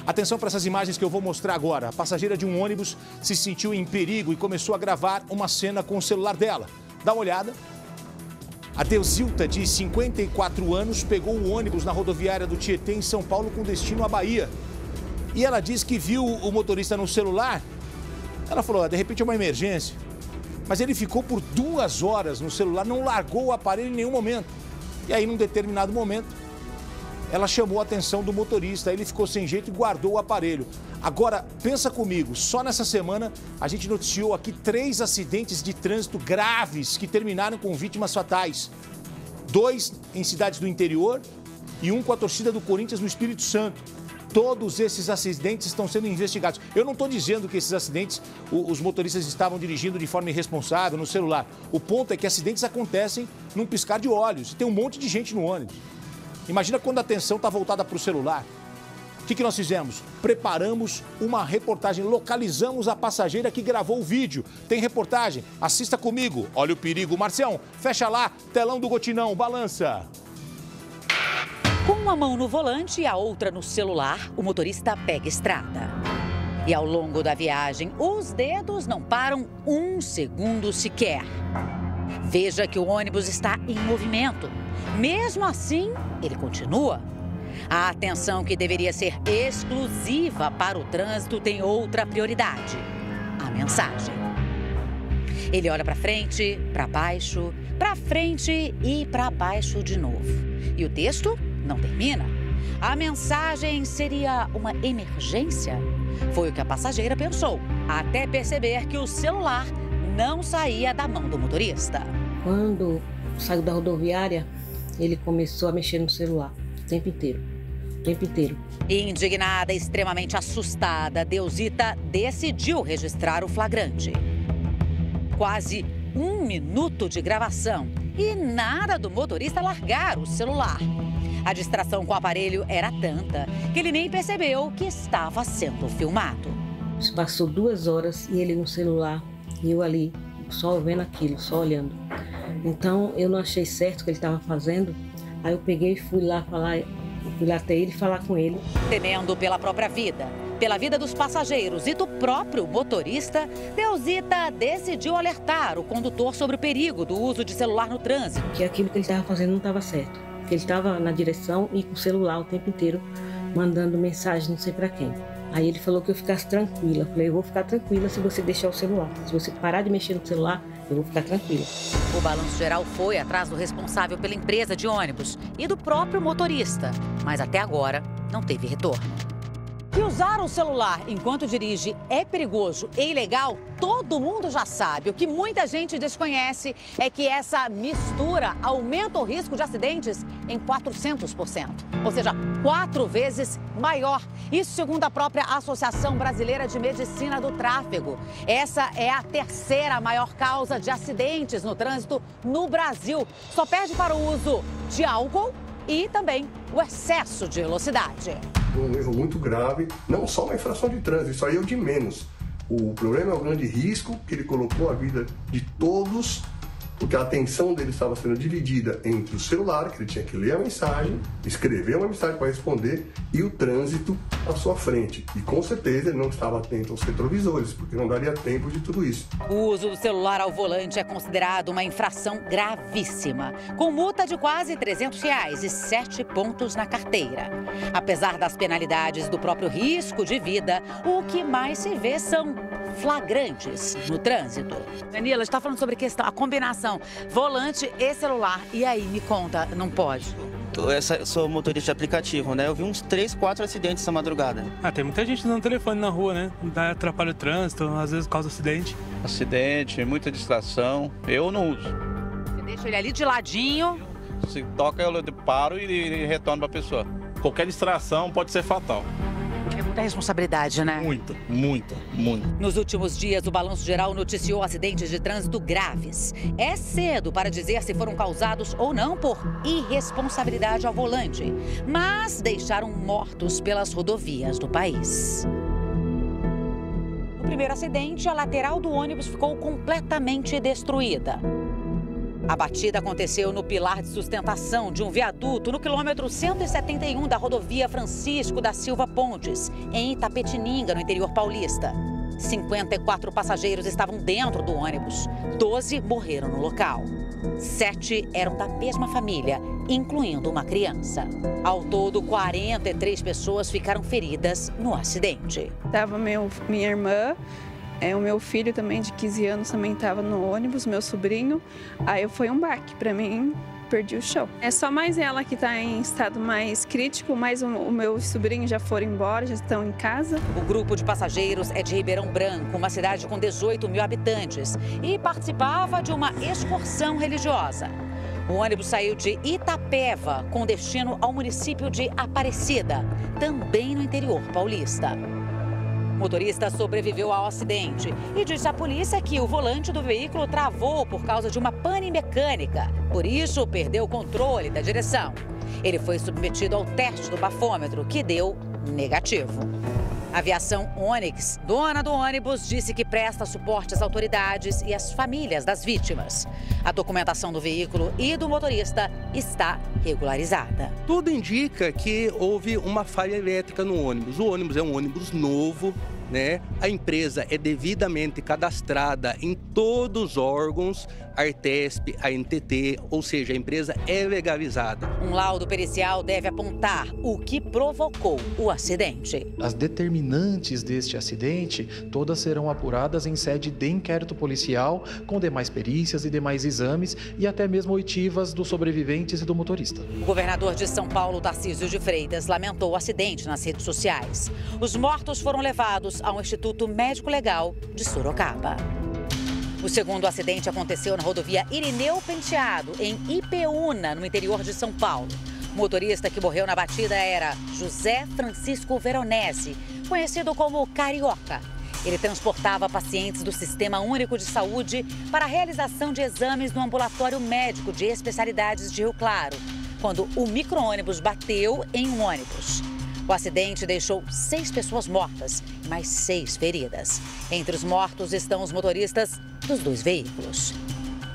Atenção para essas imagens que eu vou mostrar agora. A passageira de um ônibus se sentiu em perigo e começou a gravar uma cena com o celular dela. Dá uma olhada. A Deuzilta, de 54 anos, pegou o ônibus na rodoviária do Tietê, em São Paulo, com destino à Bahia. E ela diz que viu o motorista no celular. Ela falou, de repente é uma emergência. Mas ele ficou por 2 horas no celular, não largou o aparelho em nenhum momento. E aí, num determinado momento, ela chamou a atenção do motorista, ele ficou sem jeito e guardou o aparelho. Agora, pensa comigo, só nessa semana a gente noticiou aqui 3 acidentes de trânsito graves que terminaram com vítimas fatais. 2 em cidades do interior e 1 com a torcida do Corinthians no Espírito Santo. Todos esses acidentes estão sendo investigados. Eu não estou dizendo que esses acidentes, os motoristas estavam dirigindo de forma irresponsável no celular. O ponto é que acidentes acontecem num piscar de olhos. Tem um monte de gente no ônibus. Imagina quando a atenção está voltada para o celular. O que nós fizemos? Preparamos uma reportagem, localizamos a passageira que gravou o vídeo. Tem reportagem? Assista comigo. Olha o perigo. Marcião, fecha lá, telão do Gotinão, balança. Com uma mão no volante e a outra no celular, o motorista pega a estrada. E ao longo da viagem, os dedos não param 1 segundo sequer. Veja que o ônibus está em movimento. Mesmo assim, ele continua. A atenção que deveria ser exclusiva para o trânsito tem outra prioridade: a mensagem. Ele olha para frente, para baixo, para frente e para baixo de novo. E o texto não termina. A mensagem seria uma emergência? Foi o que a passageira pensou, até perceber que o celular não saía da mão do motorista. Quando saiu da rodoviária, ele começou a mexer no celular o tempo inteiro. O tempo inteiro. Indignada, extremamente assustada, Deuzita decidiu registrar o flagrante. Quase 1 minuto de gravação e nada do motorista largar o celular. A distração com o aparelho era tanta que ele nem percebeu que estava sendo filmado. Passou 2 horas e ele no celular e eu ali, só vendo aquilo, só olhando. Então eu não achei certo o que ele estava fazendo. Aí eu peguei e fui lá até ele falar com ele. Temendo pela própria vida, pela vida dos passageiros e do próprio motorista, Deuzita decidiu alertar o condutor sobre o perigo do uso de celular no trânsito. Que aquilo que ele estava fazendo não estava certo. Que ele estava na direção e com o celular o tempo inteiro, mandando mensagem não sei para quem. Aí ele falou que eu ficasse tranquila. Eu falei, eu vou ficar tranquila se você deixar o celular. Se você parar de mexer no celular, eu vou ficar tranquila. O balanço geral foi atrás do responsável pela empresa de ônibus e do próprio motorista, mas até agora não teve retorno. Que usar o celular enquanto dirige é perigoso e ilegal, todo mundo já sabe. O que muita gente desconhece é que essa mistura aumenta o risco de acidentes em 400%. Ou seja, 4 vezes maior. Isso segundo a própria Associação Brasileira de Medicina do Tráfego. Essa é a 3ª maior causa de acidentes no trânsito no Brasil. Só perde para o uso de álcool e também o excesso de velocidade. Um erro muito grave, não só uma infração de trânsito, isso aí é o de menos. O problema é o grande risco que ele colocou a vida de todos, porque a atenção dele estava sendo dividida entre o celular, que ele tinha que ler a mensagem, escrever uma mensagem para responder, e o trânsito à sua frente. E com certeza ele não estava atento aos retrovisores, porque não daria tempo de tudo isso. O uso do celular ao volante é considerado uma infração gravíssima, com multa de quase R$300 e 7 pontos na carteira. Apesar das penalidades do próprio risco de vida, o que mais se vê são flagrantes no trânsito. Danila, está falando sobre a combinação volante e celular. E aí, me conta, não pode? Sou motorista de aplicativo, né? Eu vi uns 3, 4 acidentes essa madrugada. Tem muita gente usando telefone na rua, né? Atrapalha o trânsito, às vezes causa acidente. Acidente, muita distração. Eu não uso. Você deixa ele ali de ladinho. Se toca, eu paro e retorno para a pessoa. Qualquer distração pode ser fatal. É muita responsabilidade, né? Muita. Nos últimos dias, o Balanço Geral noticiou acidentes de trânsito graves. É cedo para dizer se foram causados ou não por irresponsabilidade ao volante, mas deixaram mortos pelas rodovias do país. No primeiro acidente, a lateral do ônibus ficou completamente destruída. A batida aconteceu no pilar de sustentação de um viaduto no quilômetro 171 da rodovia Francisco da Silva Pontes, em Itapetininga, no interior paulista. 54 passageiros estavam dentro do ônibus, 12 morreram no local. 7 eram da mesma família, incluindo uma criança. Ao todo, 43 pessoas ficaram feridas no acidente. Estava minha irmã, o meu filho também de 15 anos também estava no ônibus, meu sobrinho. Aí foi um baque para mim, perdi o chão. É só mais ela que está em estado mais crítico, mas o meu sobrinho já foram embora, já estão em casa. O grupo de passageiros é de Ribeirão Branco, uma cidade com 18 mil habitantes, e participava de uma excursão religiosa. O ônibus saiu de Itapeva, com destino ao município de Aparecida, também no interior paulista. O motorista sobreviveu ao acidente e disse à polícia que o volante do veículo travou por causa de uma pane mecânica. Por isso, perdeu o controle da direção. Ele foi submetido ao teste do bafômetro, que deu negativo. A Aviação Onyx, dona do ônibus, disse que presta suporte às autoridades e às famílias das vítimas. A documentação do veículo e do motorista está regularizada. Tudo indica que houve uma falha elétrica no ônibus. O ônibus é um ônibus novo, né? A empresa é devidamente cadastrada em todos os órgãos, Artesp, ANTT, ou seja, a empresa é legalizada. Um laudo pericial deve apontar o que provocou o acidente. As determinantes deste acidente todas serão apuradas em sede de inquérito policial, com demais perícias e demais exames e até mesmo oitivas dos sobreviventes e do motorista. O governador de São Paulo, Tarcísio de Freitas, lamentou o acidente nas redes sociais. Os mortos foram levados ao Instituto Médico Legal de Sorocaba. O segundo acidente aconteceu na rodovia Irineu Penteado, em Ipeúna, no interior de São Paulo. O motorista que morreu na batida era José Francisco Veronese, conhecido como Carioca. Ele transportava pacientes do Sistema Único de Saúde para a realização de exames no ambulatório médico de especialidades de Rio Claro, quando o micro-ônibus bateu em um ônibus. O acidente deixou 6 pessoas mortas e mais 6 feridas. Entre os mortos estão os motoristas dos 2 veículos.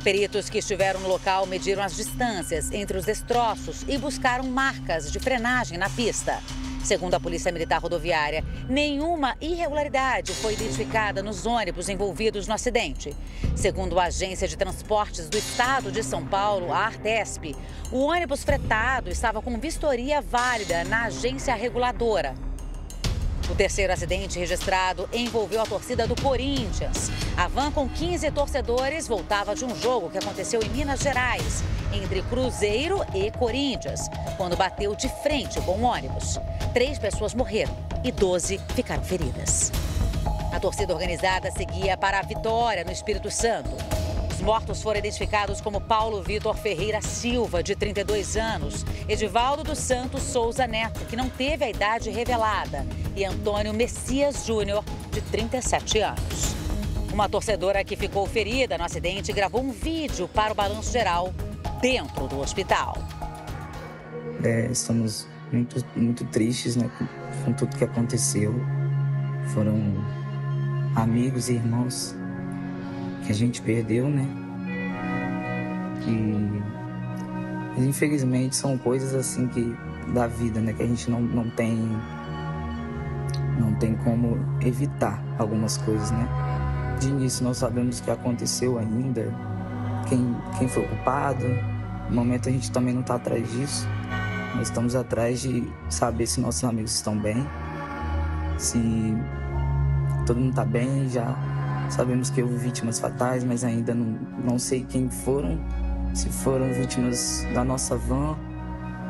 Peritos que estiveram no local mediram as distâncias entre os destroços e buscaram marcas de frenagem na pista. Segundo a Polícia Militar Rodoviária, nenhuma irregularidade foi identificada nos ônibus envolvidos no acidente. Segundo a Agência de Transportes do Estado de São Paulo, a Artesp, o ônibus fretado estava com vistoria válida na agência reguladora. O terceiro acidente registrado envolveu a torcida do Corinthians. A van com 15 torcedores voltava de um jogo que aconteceu em Minas Gerais, entre Cruzeiro e Corinthians, quando bateu de frente com o ônibus. 3 pessoas morreram e 12 ficaram feridas. A torcida organizada seguia para a Vitória, no Espírito Santo. Os mortos foram identificados como Paulo Vitor Ferreira Silva, de 32 anos, Edivaldo dos Santos Souza Neto, que não teve a idade revelada, e Antônio Messias Júnior, de 37 anos. Uma torcedora que ficou ferida no acidente gravou um vídeo para o Balanço Geral dentro do hospital. Estamos muito tristes, né, com tudo que aconteceu. Foram amigos e irmãos que a gente perdeu, né? E infelizmente são coisas assim da vida, né, que a gente não tem como evitar algumas coisas, né? De início nós sabemos o que aconteceu ainda, quem foi o culpado. No momento a gente também não está atrás disso. Nós estamos atrás de saber se nossos amigos estão bem, se todo mundo está bem. Já sabemos que houve vítimas fatais, mas ainda não sei quem foram, se foram vítimas da nossa van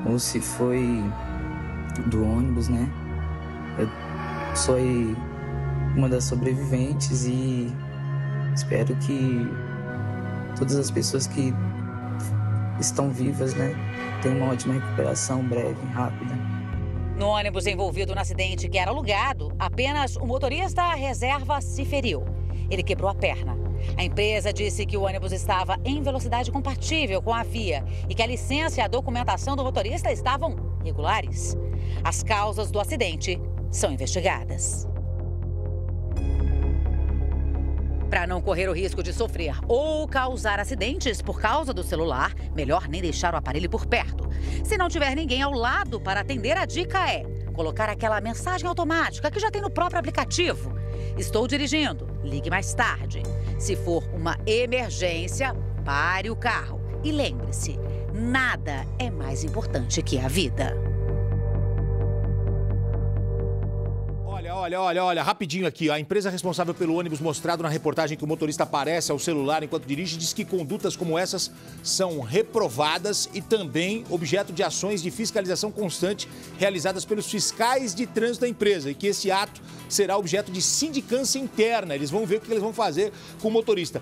ou se foi do ônibus, né? Eu sou uma das sobreviventes e espero que todas as pessoas que estão vivas, né, tenham uma ótima recuperação breve, rápida. No ônibus envolvido no acidente que era alugado, apenas o motorista reserva se feriu. Ele quebrou a perna. A empresa disse que o ônibus estava em velocidade compatível com a via e que a licença e a documentação do motorista estavam regulares. As causas do acidente são investigadas. Para não correr o risco de sofrer ou causar acidentes por causa do celular, melhor nem deixar o aparelho por perto. Se não tiver ninguém ao lado para atender, a dica é colocar aquela mensagem automática que já tem no próprio aplicativo. Estou dirigindo, ligue mais tarde. Se for uma emergência, pare o carro. E lembre-se, nada é mais importante que a vida. Olha, rapidinho aqui. A empresa responsável pelo ônibus mostrado na reportagem que o motorista aparece ao celular enquanto dirige diz que condutas como essas são reprovadas e também objeto de ações de fiscalização constante realizadas pelos fiscais de trânsito da empresa e que esse ato será objeto de sindicância interna. Eles vão ver o que eles vão fazer com o motorista.